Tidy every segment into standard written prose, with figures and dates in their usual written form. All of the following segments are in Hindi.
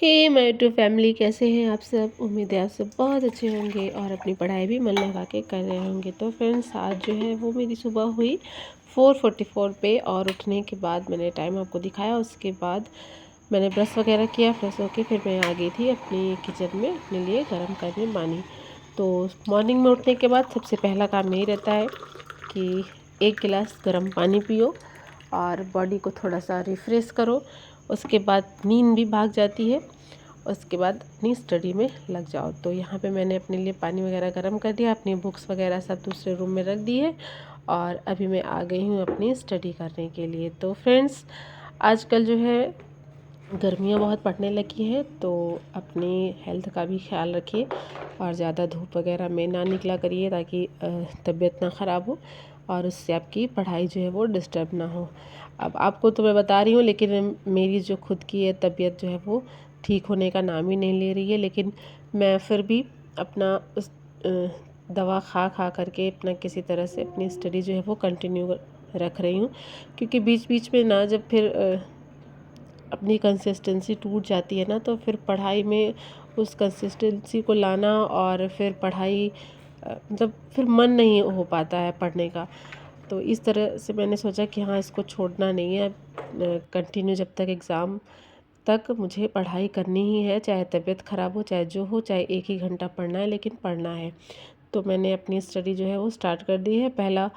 हे माय यूट्यूब फैमिली, कैसे हैं आप सब। उम्मीद है आप सब बहुत अच्छे होंगे और अपनी पढ़ाई भी मन लगा के कर रहे होंगे। तो फ्रेंड्स, आज जो है वो मेरी सुबह हुई 4:44 पे और उठने के बाद मैंने टाइम आपको दिखाया। उसके बाद मैंने ब्रश वगैरह किया, फ्रेश होके फिर मैं आ गई थी अपनी किचन में अपने लिए गर्म करने पानी। तो मॉर्निंग में उठने के बाद सबसे पहला काम यही रहता है कि एक गिलास गर्म पानी पियो और बॉडी को थोड़ा सा रिफ़्रेश करो। उसके बाद नींद भी भाग जाती है। उसके बाद अपनी स्टडी में लग जाओ। तो यहाँ पे मैंने अपने लिए पानी वगैरह गर्म कर दिया, अपनी बुक्स वगैरह सब दूसरे रूम में रख दी है और अभी मैं आ गई हूँ अपनी स्टडी करने के लिए। तो फ्रेंड्स, आजकल जो है गर्मियाँ बहुत पड़ने लगी हैं, तो अपनी हेल्थ का भी ख्याल रखिए और ज़्यादा धूप वगैरह में ना निकला करिए ताकि तबीयत ना ख़राब हो और उससे आपकी पढ़ाई जो है वो डिस्टर्ब ना हो। अब आपको तो मैं बता रही हूँ, लेकिन मेरी जो खुद की है तबीयत जो है वो ठीक होने का नाम ही नहीं ले रही है। लेकिन मैं फिर भी अपना उस दवा खा खा करके अपना किसी तरह से अपनी स्टडी जो है वो कंटिन्यू रख रही हूँ, क्योंकि बीच बीच में ना जब फिर अपनी कंसिस्टेंसी टूट जाती है ना, तो फिर पढ़ाई में उस कंसिस्टेंसी को लाना और फिर पढ़ाई मतलब फिर मन नहीं हो पाता है पढ़ने का। तो इस तरह से मैंने सोचा कि हाँ, इसको छोड़ना नहीं है, कंटिन्यू जब तक एग्ज़ाम तक मुझे पढ़ाई करनी ही है, चाहे तबीयत ख़राब हो, चाहे जो हो, चाहे 1 ही घंटा पढ़ना है, लेकिन पढ़ना है। तो मैंने अपनी स्टडी जो है वो स्टार्ट कर दी है। पहला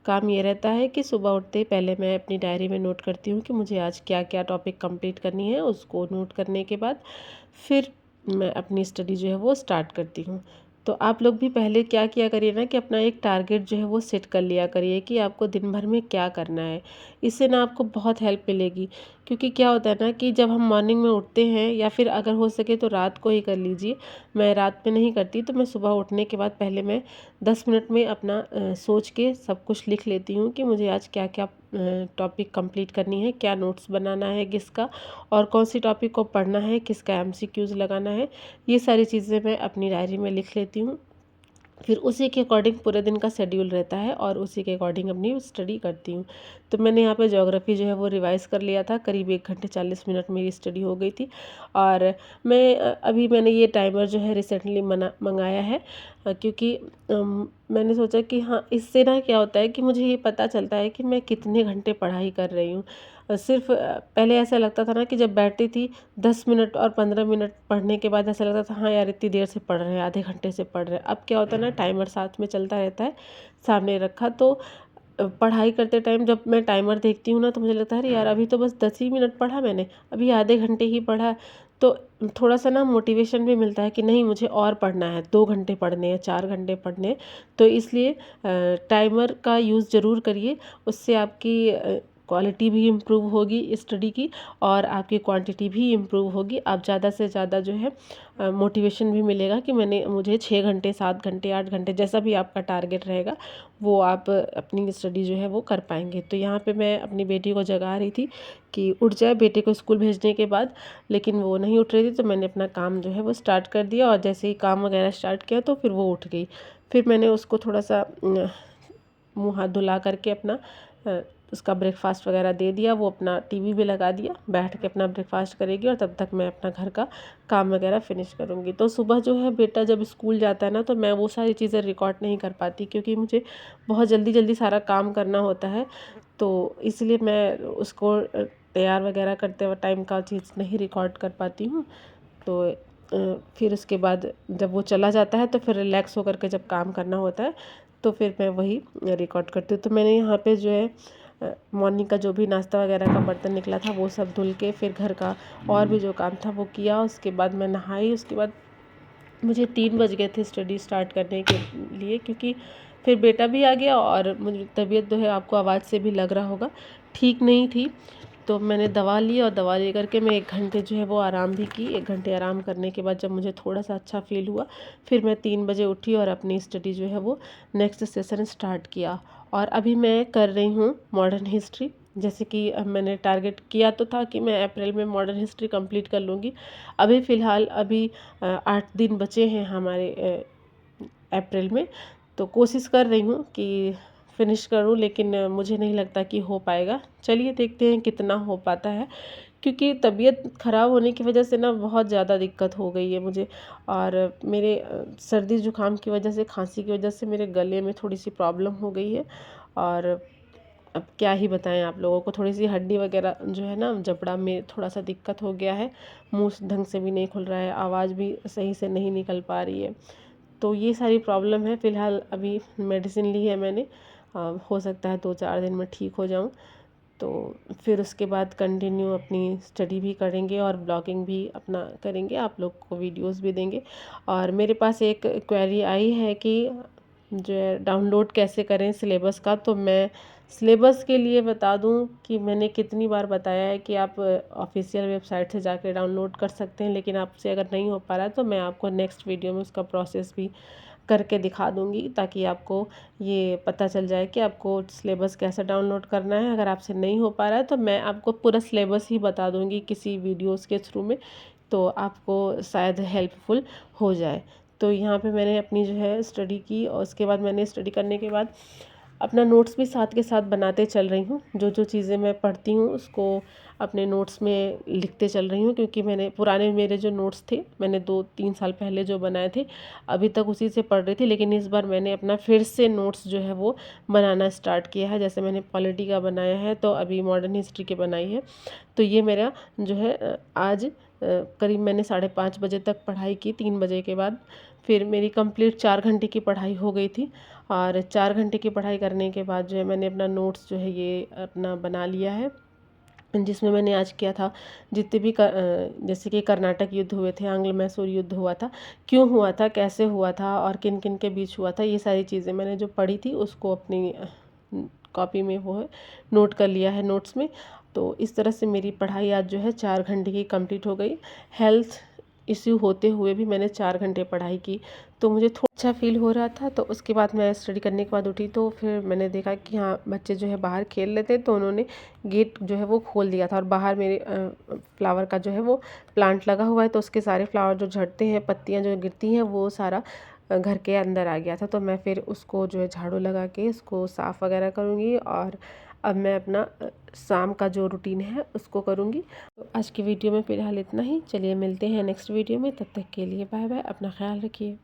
काम ये रहता है कि सुबह उठते ही पहले मैं अपनी डायरी में नोट करती हूँ कि मुझे आज क्या क्या टॉपिक कंप्लीट करनी है। उसको नोट करने के बाद फिर मैं अपनी स्टडी जो है वो स्टार्ट करती हूँ। तो आप लोग भी पहले क्या किया करिए ना कि अपना एक टारगेट जो है वो सेट कर लिया करिए कि आपको दिन भर में क्या करना है। इससे ना आपको बहुत हेल्प मिलेगी, क्योंकि क्या होता है ना कि जब हम मॉर्निंग में उठते हैं या फिर अगर हो सके तो रात को ही कर लीजिए। मैं रात में नहीं करती, तो मैं सुबह उठने के बाद पहले मैं 10 मिनट में अपना सोच के सब कुछ लिख लेती हूँ कि मुझे आज क्या क्या टॉपिक कंप्लीट करनी है, क्या नोट्स बनाना है किसका, और कौन सी टॉपिक को पढ़ना है, किसका एमसीक्यूज़ लगाना है। ये सारी चीज़ें मैं अपनी डायरी में लिख लेती हूँ। फिर उसी के अकॉर्डिंग पूरे दिन का शेड्यूल रहता है और उसी के अकॉर्डिंग अपनी स्टडी करती हूँ। तो मैंने यहाँ पे ज्योग्राफी जो है वो रिवाइज़ कर लिया था, करीब 1 घंटे 40 मिनट मेरी स्टडी हो गई थी। और मैं अभी मैंने ये टाइमर जो है रिसेंटली मंगाया है, क्योंकि मैंने सोचा कि हाँ, इससे ना क्या होता है कि मुझे ये पता चलता है कि मैं कितने घंटे पढ़ाई कर रही हूँ। सिर्फ पहले ऐसा लगता था ना कि जब बैठती थी 10 मिनट और 15 मिनट पढ़ने के बाद ऐसा लगता था हाँ यार, इतनी देर से पढ़ रहे हैं, आधे घंटे से पढ़ रहे हैं। अब क्या होता है ना, टाइमर साथ में चलता रहता है, सामने रखा, तो पढ़ाई करते टाइम जब मैं टाइमर देखती हूँ ना, तो मुझे लगता है अरे यार, अभी तो बस 10 ही मिनट पढ़ा मैंने, अभी आधे घंटे ही पढ़ा। तो थोड़ा सा ना मोटिवेशन भी मिलता है कि नहीं, मुझे और पढ़ना है, 2 घंटे पढ़ने हैं, 4 घंटे पढ़ने हैं। तो इसलिए टाइमर का यूज़ ज़रूर करिए। उससे आपकी क्वालिटी भी इम्प्रूव होगी स्टडी की और आपकी क्वांटिटी भी इम्प्रूव होगी। आप ज़्यादा से ज़्यादा जो है मोटिवेशन भी मिलेगा कि मुझे 6 घंटे, 7 घंटे, 8 घंटे, जैसा भी आपका टारगेट रहेगा वो आप अपनी स्टडी जो है वो कर पाएंगे। तो यहाँ पे मैं अपनी बेटी को जगा रही थी कि उठ जाए बेटे को स्कूल भेजने के बाद, लेकिन वो नहीं उठ रही थी। तो मैंने अपना काम जो है वो स्टार्ट कर दिया और जैसे ही काम वगैरह स्टार्ट किया तो फिर वो उठ गई। फिर मैंने उसको थोड़ा सा मुँह हाथ धुला करके अपना उसका ब्रेकफास्ट वगैरह दे दिया। वो अपना टीवी भी लगा दिया, बैठ के अपना ब्रेकफास्ट करेगी और तब तक मैं अपना घर का काम वगैरह फिनिश करूँगी। तो सुबह जो है बेटा जब स्कूल जाता है ना, तो मैं वो सारी चीज़ें रिकॉर्ड नहीं कर पाती, क्योंकि मुझे बहुत जल्दी जल्दी सारा काम करना होता है। तो इसलिए मैं उसको तैयार वगैरह करते हुए टाइम का चीज़ नहीं रिकॉर्ड कर पाती हूँ। तो फिर उसके बाद जब वो चला जाता है तो फिर रिलैक्स होकर के जब काम करना होता है तो फिर मैं वही रिकॉर्ड करती हूँ। तो मैंने यहाँ पे जो है मॉर्निंग का जो भी नाश्ता वगैरह का बर्तन निकला था वो सब धुल के फिर घर का और भी जो काम था वो किया। उसके बाद मैं नहाई। उसके बाद मुझे 3 बज गए थे स्टडी स्टार्ट करने के लिए, क्योंकि फिर बेटा भी आ गया और मुझे तबीयत जो है, आपको आवाज़ से भी लग रहा होगा, ठीक नहीं थी। तो मैंने दवा ली और दवा ले करके मैं 1 घंटे जो है वो आराम भी की। 1 घंटे आराम करने के बाद जब मुझे थोड़ा सा अच्छा फ़ील हुआ, फिर मैं 3 बजे उठी और अपनी स्टडी जो है वो नेक्स्ट सेशन स्टार्ट किया। और अभी मैं कर रही हूँ मॉडर्न हिस्ट्री। जैसे कि मैंने टारगेट किया तो था कि मैं अप्रैल में मॉडर्न हिस्ट्री कंप्लीट कर लूँगी। अभी फ़िलहाल 8 दिन बचे हैं हमारे अप्रैल में। तो कोशिश कर रही हूँ कि फ़िनिश करूँ, लेकिन मुझे नहीं लगता कि हो पाएगा। चलिए देखते हैं कितना हो पाता है, क्योंकि तबीयत ख़राब होने की वजह से ना बहुत ज़्यादा दिक्कत हो गई है मुझे। और मेरे सर्दी ज़ुकाम की वजह से, खांसी की वजह से मेरे गले में थोड़ी सी प्रॉब्लम हो गई है। और अब क्या ही बताएं आप लोगों को, थोड़ी सी हड्डी वगैरह जो है ना जबड़ा में थोड़ा सा दिक्कत हो गया है। मुंह ढंग से भी नहीं खुल रहा है, आवाज़ भी सही से नहीं निकल पा रही है। तो ये सारी प्रॉब्लम है। फ़िलहाल अभी मेडिसिन ली है मैंने, हो सकता है 2-4 दिन में ठीक हो जाऊँ। तो फिर उसके बाद कंटिन्यू अपनी स्टडी भी करेंगे और ब्लॉगिंग भी अपना करेंगे, आप लोग को वीडियोस भी देंगे। और मेरे पास एक क्वेरी आई है कि जो है डाउनलोड कैसे करें सिलेबस का। तो मैं सिलेबस के लिए बता दूं कि मैंने कितनी बार बताया है कि आप ऑफिशियल वेबसाइट से जाकर डाउनलोड कर सकते हैं, लेकिन आपसे अगर नहीं हो पा रहा है तो मैं आपको नेक्स्ट वीडियो में उसका प्रोसेस भी करके दिखा दूंगी, ताकि आपको ये पता चल जाए कि आपको सिलेबस कैसे डाउनलोड करना है। अगर आपसे नहीं हो पा रहा है तो मैं आपको पूरा सिलेबस ही बता दूंगी किसी वीडियोस के थ्रू में, तो आपको शायद हेल्पफुल हो जाए। तो यहाँ पे मैंने अपनी जो है स्टडी की, और उसके बाद मैंने स्टडी करने के बाद अपना नोट्स भी साथ के साथ बनाते चल रही हूँ। जो जो चीज़ें मैं पढ़ती हूँ उसको अपने नोट्स में लिखते चल रही हूँ, क्योंकि मैंने पुराने मेरे जो नोट्स थे मैंने 2-3 साल पहले जो बनाए थे अभी तक उसी से पढ़ रही थी। लेकिन इस बार मैंने अपना फिर से नोट्स जो है वो बनाना स्टार्ट किया है। जैसे मैंने पॉलिटी का बनाया है, तो अभी मॉडर्न हिस्ट्री के बनाई है। तो ये मेरा जो है आज करीब मैंने 5:30 बजे तक पढ़ाई की, 3 बजे के बाद फिर मेरी कंप्लीट 4 घंटे की पढ़ाई हो गई थी। और 4 घंटे की पढ़ाई करने के बाद जो है मैंने अपना नोट्स जो है ये अपना बना लिया है, जिसमें मैंने आज किया था जितने भी जैसे कि कर्नाटक युद्ध हुए थे, आंग्ल मैसूर युद्ध हुआ था, क्यों हुआ था, कैसे हुआ था और किन किन के बीच हुआ था, ये सारी चीज़ें मैंने जो पढ़ी थी उसको अपनी कॉपी में वो है नोट कर लिया है नोट्स में। तो इस तरह से मेरी पढ़ाई आज जो है 4 घंटे की कंप्लीट हो गई। हेल्थ इश्यू होते हुए भी मैंने 4 घंटे पढ़ाई की, तो मुझे थोड़ा अच्छा फील हो रहा था। तो उसके बाद मैं स्टडी करने के बाद उठी तो फिर मैंने देखा कि हाँ बच्चे जो है बाहर खेल रहे थे, तो उन्होंने गेट जो है वो खोल दिया था। और बाहर मेरे फ्लावर का जो है वो प्लांट लगा हुआ है, तो उसके सारे फ्लावर जो झड़ते हैं, पत्तियाँ जो गिरती हैं, वो सारा घर के अंदर आ गया था। तो मैं फिर उसको जो है झाड़ू लगा के उसको साफ़ वगैरह करूँगी। और अब मैं अपना शाम का जो रूटीन है उसको करूँगी। तो आज की वीडियो में फ़िलहाल इतना ही। चलिए मिलते हैं नेक्स्ट वीडियो में, तब तक के लिए बाय बाय, अपना ख्याल रखिए।